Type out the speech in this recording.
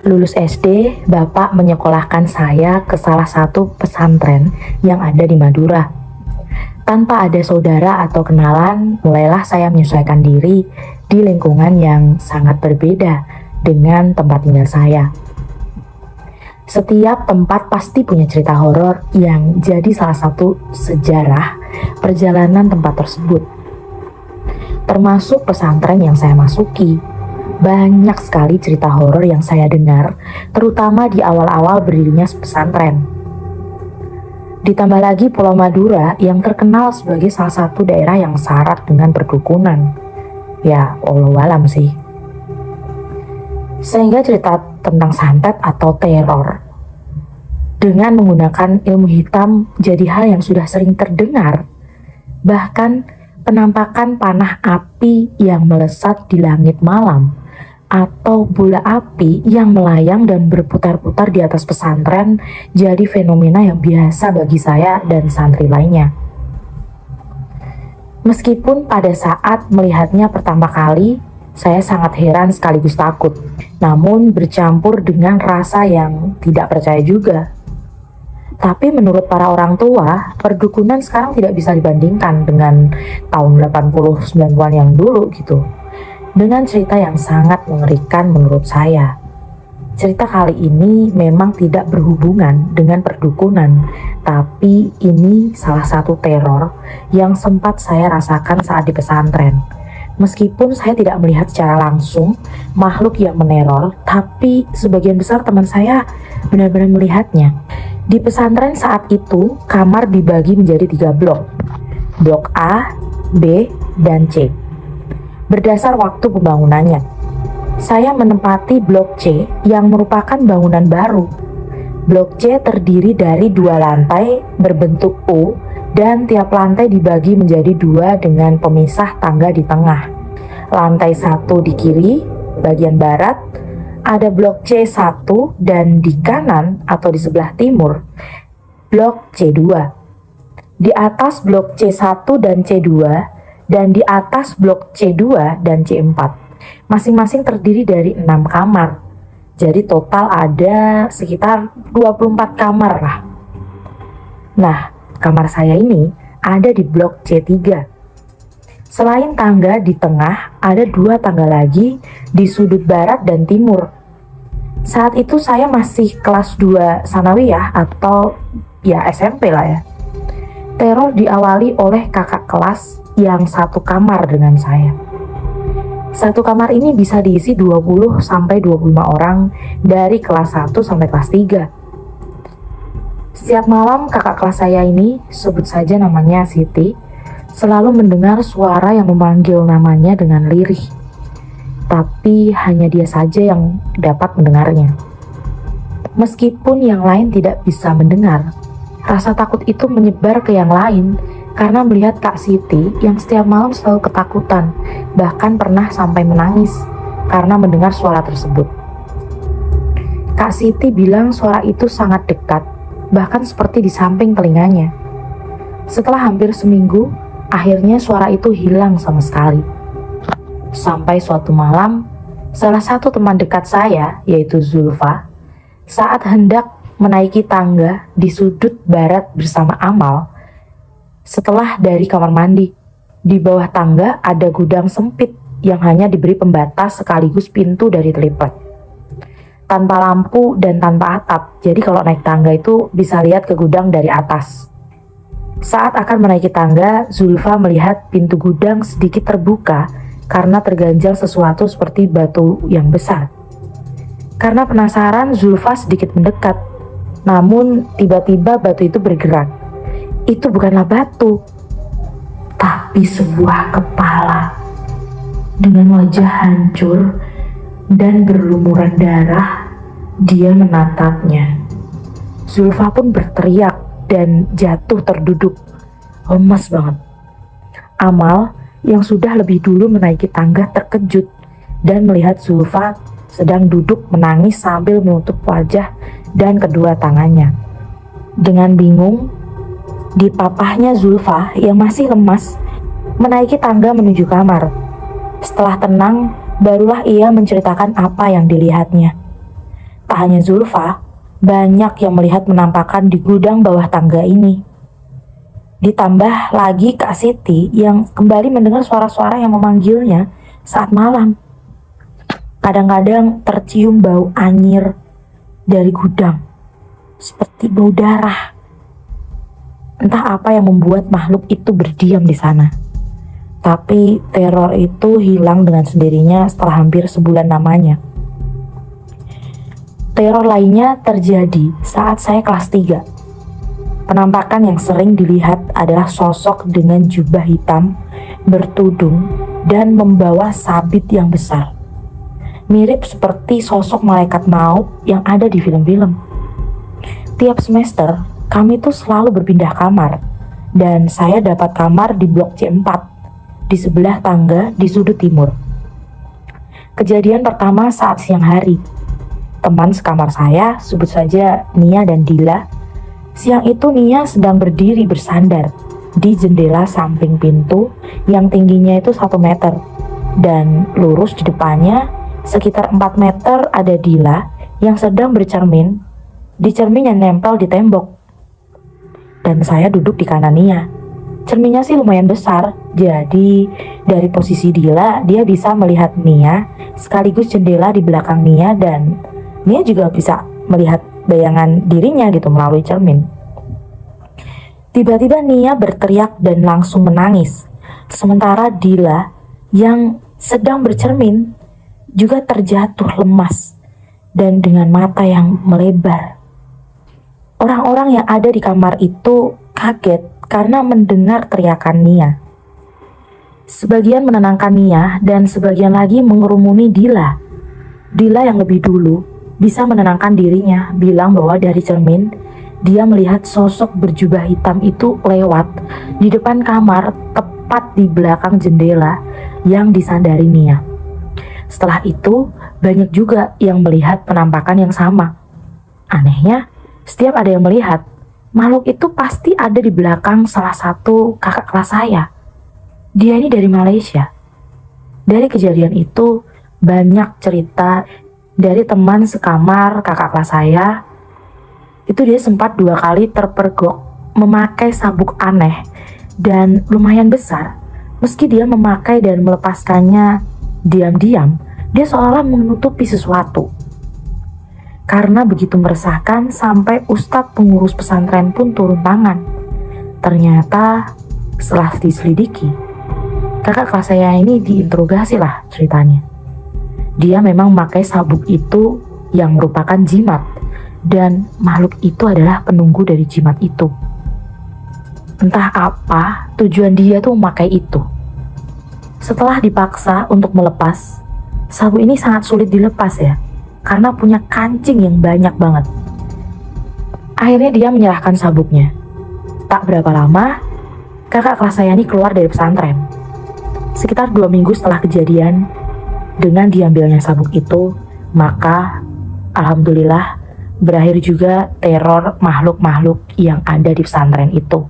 Lulus SD, Bapak menyekolahkan saya ke salah satu pesantren yang ada di Madura. Tanpa ada saudara atau kenalan, mulailah saya menyesuaikan diri di lingkungan yang sangat berbeda dengan tempat tinggal saya. Setiap tempat pasti punya cerita horor yang jadi salah satu sejarah perjalanan tempat tersebut. Termasuk pesantren yang saya masuki. Banyak sekali cerita horor yang saya dengar, terutama di awal-awal berdirinya pesantren. Ditambah lagi Pulau Madura yang terkenal sebagai salah satu daerah yang syarat dengan perdukunan. Ya, wallahualam sih. Sehingga cerita tentang santet atau teror dengan menggunakan ilmu hitam jadi hal yang sudah sering terdengar. Bahkan penampakan panah api yang melesat di langit malam atau bola api yang melayang dan berputar-putar di atas pesantren jadi fenomena yang biasa bagi saya dan santri lainnya. Meskipun pada saat melihatnya pertama kali, saya sangat heran sekaligus takut, namun bercampur dengan rasa yang tidak percaya juga. Tapi menurut para orang tua, perdukunan sekarang tidak bisa dibandingkan dengan tahun 80-90-an yang dulu gitu. Dengan cerita yang sangat mengerikan menurut saya. Cerita kali ini memang tidak berhubungan dengan perdukunan, tapi ini salah satu teror yang sempat saya rasakan saat di pesantren. Meskipun saya tidak melihat secara langsung makhluk yang meneror, tapi sebagian besar teman saya benar-benar melihatnya. Di pesantren saat itu, kamar dibagi menjadi 3 blok. Blok A, B, dan C. Berdasar waktu pembangunannya, saya menempati blok C yang merupakan bangunan baru. Blok C terdiri dari 2 lantai berbentuk U dan tiap lantai dibagi menjadi 2 dengan pemisah tangga di tengah. Lantai 1 di kiri, bagian barat, ada blok C1 dan di kanan atau di sebelah timur, blok C2. Di atas blok C1 dan C2 dan di atas blok C2 dan C4. Masing-masing terdiri dari 6 kamar. Jadi total ada sekitar 24 kamar lah. Nah, kamar saya ini ada di blok C3. Selain tangga di tengah, ada 2 tangga lagi di sudut barat dan timur. Saat itu saya masih kelas 2 sanawiyah atau ya SMP lah ya. Teror diawali oleh kakak kelas yang satu kamar dengan saya. Satu kamar ini bisa diisi 20-25 orang dari kelas 1 sampai kelas 3. Setiap malam kakak kelas saya ini, sebut saja namanya Siti, selalu mendengar suara yang memanggil namanya dengan lirih. Tapi hanya dia saja yang dapat mendengarnya. Meskipun yang lain tidak bisa mendengar, rasa takut itu menyebar ke yang lain karena melihat Kak Siti yang setiap malam selalu ketakutan, bahkan pernah sampai menangis karena mendengar suara tersebut. Kak Siti bilang suara itu sangat dekat, bahkan seperti di samping telinganya. Setelah hampir seminggu, akhirnya suara itu hilang sama sekali. Sampai suatu malam, salah satu teman dekat saya, yaitu Zulfa, saat hendak menaiki tangga di sudut barat bersama Amal, setelah dari kamar mandi, di bawah tangga ada gudang sempit yang hanya diberi pembatas sekaligus pintu dari triplek. Tanpa lampu dan tanpa atap, jadi kalau naik tangga itu bisa lihat ke gudang dari atas. Saat akan menaiki tangga, Zulfa melihat pintu gudang sedikit terbuka karena terganjal sesuatu seperti batu yang besar. Karena penasaran, Zulfa sedikit mendekat, namun tiba-tiba batu itu bergerak. Itu bukanlah batu, tapi sebuah kepala dengan wajah hancur dan berlumuran darah. Dia menatapnya. Zulfa pun berteriak dan jatuh terduduk, lemas banget. Amal yang sudah lebih dulu menaiki tangga terkejut dan melihat Zulfa sedang duduk menangis sambil menutup wajah dan kedua tangannya. Dengan bingung, dipapahnya Zulfa yang masih lemas menaiki tangga menuju kamar. Setelah tenang, barulah ia menceritakan apa yang dilihatnya. Tak hanya Zulfa, banyak yang melihat penampakan di gudang bawah tangga ini. Ditambah lagi Kak Siti yang kembali mendengar suara-suara yang memanggilnya saat malam. Kadang-kadang tercium bau anyir dari gudang, seperti bau darah. Entah apa yang membuat makhluk itu berdiam di sana. Tapi teror itu hilang dengan sendirinya setelah hampir sebulan lamanya. Teror lainnya terjadi saat saya kelas 3. Penampakan yang sering dilihat adalah sosok dengan jubah hitam, bertudung, dan membawa sabit yang besar. Mirip seperti sosok malaikat maut yang ada di film-film. Tiap semester, kami tuh selalu berpindah kamar, dan saya dapat kamar di blok C4, di sebelah tangga di sudut timur. Kejadian pertama saat siang hari. Teman sekamar saya, sebut saja Nia dan Dila. Siang itu Nia sedang berdiri bersandar di jendela samping pintu yang tingginya itu 1 meter. Dan lurus di depannya, sekitar 4 meter ada Dila yang sedang bercermin di cermin yang nempel di tembok. Dan saya duduk di kanan Nia. Cerminnya sih lumayan besar, jadi dari posisi Dila, dia bisa melihat Nia sekaligus jendela di belakang Nia, dan Nia juga bisa melihat bayangan dirinya gitu melalui cermin. Tiba-tiba Nia berteriak dan langsung menangis, sementara Dila yang sedang bercermin juga terjatuh lemas dan dengan mata yang melebar. Orang-orang yang ada di kamar itu kaget karena mendengar teriakan Nia. Sebagian menenangkan Nia dan sebagian lagi mengerumuni Dila. Dila yang lebih dulu bisa menenangkan dirinya, bilang bahwa dari cermin dia melihat sosok berjubah hitam itu lewat di depan kamar tepat di belakang jendela yang disandari Nia. Setelah itu banyak juga yang melihat penampakan yang sama. Anehnya, setiap ada yang melihat, makhluk itu pasti ada di belakang salah satu kakak kelas saya. Dia ini dari Malaysia. Dari kejadian itu, banyak cerita dari teman sekamar kakak kelas saya. Itu dia sempat 2 kali terpergok memakai sabuk aneh dan lumayan besar. Meski dia memakai dan melepaskannya diam-diam, dia seolah menutupi sesuatu. Karena begitu meresahkan sampai ustadz pengurus pesantren pun turun tangan. Ternyata setelah diselidiki, kakak kelas saya ini diinterogasi lah ceritanya. Dia memang memakai sabuk itu yang merupakan jimat, dan makhluk itu adalah penunggu dari jimat itu. Entah apa tujuan dia tuh memakai itu. Setelah dipaksa untuk melepas, sabuk ini sangat sulit dilepas ya, karena punya kancing yang banyak banget. Akhirnya dia menyerahkan sabuknya. Tak berapa lama, kakak kelas saya ini keluar dari pesantren. Sekitar 2 minggu setelah kejadian, dengan diambilnya sabuk itu, maka alhamdulillah berakhir juga teror makhluk-makhluk yang ada di pesantren itu.